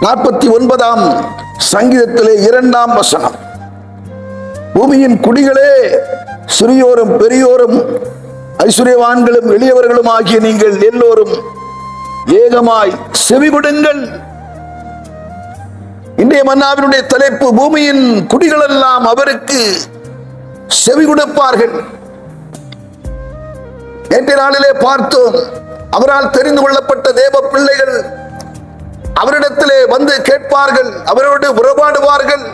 49ஆம் சங்கீதத்திலே 2ஆம் வசனம், பூமியின் குடிகளே, சிறியோரும் பெரியோரும் ஐஸ்வர்யவான்களும் எளியவர்களும் ஆகிய நீங்கள் எல்லோரும் ஏகமாய் செவிகொடுங்கள். இன்றைய மன்னாவினுடைய தலைப்பு, பூமியின் குடிகள் எல்லாம் அவருக்கு செவி கொடுப்பார்கள். நேற்றைய நாளிலே பார்த்தோம், அவரால் தெரிந்து கொள்ளப்பட்ட தேவ பிள்ளைகள் அவரிடத்திலே வந்து கேட்பார்கள், அவரோடு உறவாடுவார்கள்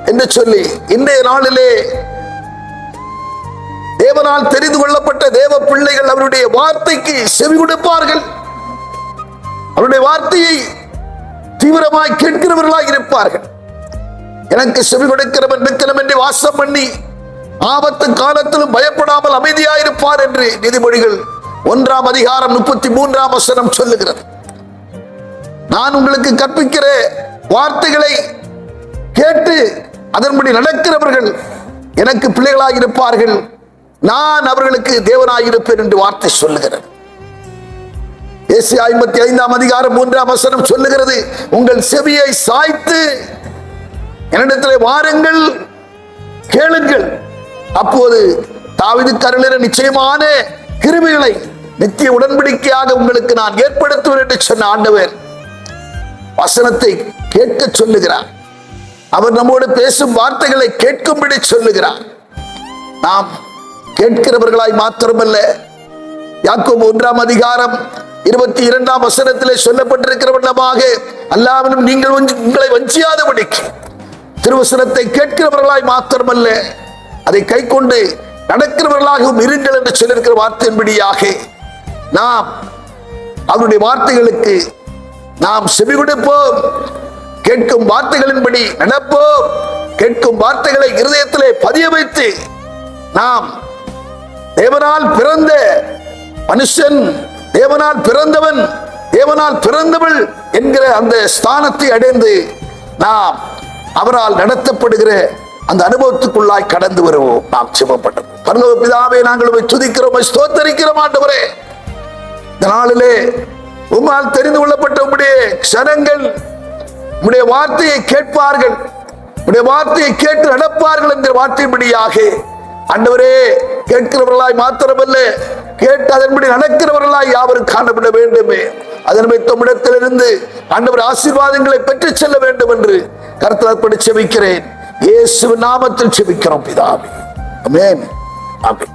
என்று சொல்லி, இன்றைய நாளிலே தேவனால் தெரிந்து கொள்ளப்பட்ட தேவ பிள்ளைகள் அவருடைய வார்த்தைக்கு செவி கொடுப்பார்கள். அவருடைய வார்த்தையை தீவிரமாய் கேட்கிறவர்களாக இருப்பார்கள். எனக்கு செவி கொடுக்கிறவன் நிற்கிறவன் என்று வாசம் பண்ணி ஆபத்து காலத்திலும் பயப்படாமல் அமைதியாயிருப்பார் என்று நீதிமொழிகள் 1ஆம் அதிகாரம் 33ஆம் வசனம் சொல்லுகிறது. நான் உங்களுக்கு கற்பிக்கிற வார்த்தைகளை கேட்டு அதன்படி நடக்கிறவர்கள் எனக்கு பிள்ளைகளாக இருப்பார்கள், நான் அவர்களுக்கு தேவனாயிருப்பேன் என்று வார்த்தை சொல்லுகிறது. ஏசாயா 55ஆம் அதிகாரம் 3ஆம் வசனம் சொல்லுகிறது, உங்கள் செவியை சாய்த்து என்னிடத்திலே வாருங்கள், கேளுங்கள், அப்போது தாவீதுக்கு அருளின நிச்சயமான கிருபைகளை நித்திய உடன்படிக்கையாக உங்களுக்கு நான் ஏற்படுத்துவேன் என்று சொன்ன ஆண்டவர் வசனத்தை கேட்க சொல்லுகிறார். அவர் நம்மோடு பேசும் வார்த்தைகளை கேட்கும்படி சொல்லுகிறார். நாம் கேட்கிறவர்களாய் மாத்திரமல்ல, யாக்கோபு 1ஆம் அதிகாரம் 22ஆம் வசனத்திலே சொல்லப்பட்டிருக்கிற வண்ணமாக, அல்லாமலும் நீங்கள் உங்களை வஞ்சியாதபடிக்கு திருவசனத்தை கேட்கிறவர்களாய் மாத்திரமல்ல, அதை கை கொண்டு நடக்கிறவர்களாகவும் இருங்கள் என்று சொல்லியிருக்கிற வார்த்தையின்படியாக நாம் அவருடைய வார்த்தைகளுக்கு நாம் செவி கொடுப்போம், கேட்கும் வார்த்தைகளின்படி நடப்போம், கேட்கும் வார்த்தைகளை இருதயத்திலே பதிய வைத்து நாம் தேவனால் பிறந்த மனுஷன், தேவனால் பிறந்தவன், தேவனால் பிறந்தவள் என்கிற அந்த ஸ்தானத்தை அடைந்து நாம் அவரால் நடத்தப்படுகிற அந்த அனுபவத்துக்குள்ளாய் கடந்து வருவோம். நாம் ஜெபப்பட்டோம். பரலோக பிதாவே, நாங்கள் உம்மை துதிக்கிறோம், ஸ்தோத்தரிக்கிறோம். ஆண்டவரே, இந்த நாளிலே உம்மால் தெரிந்து கொள்ளப்பட்ட உம்முடைய சனங்கள் உம்முடைய வார்த்தையை கேட்பார்கள், உம்முடைய வார்த்தையை கேட்டு நடப்பார்கள் என்கிற வார்த்தையின்படியாக ஆண்டவரே, கேட்கிறவர்களாய் மாத்திரமல்ல, கேட்டு அதன்படி நடக்கிறவர்களாய் யாவரும் காணப்பட வேண்டுமே. அதன்படி தம்மிடத்திலிருந்து ஆண்டவர் ஆசீர்வாதங்களை பெற்று செல்ல வேண்டும் என்று கர்த்தர் செபிக்கிறேன். இயேசுவின் நாமத்தில் செபிக்கிறோம் பிதாவே. ஆமென். ஆமென்.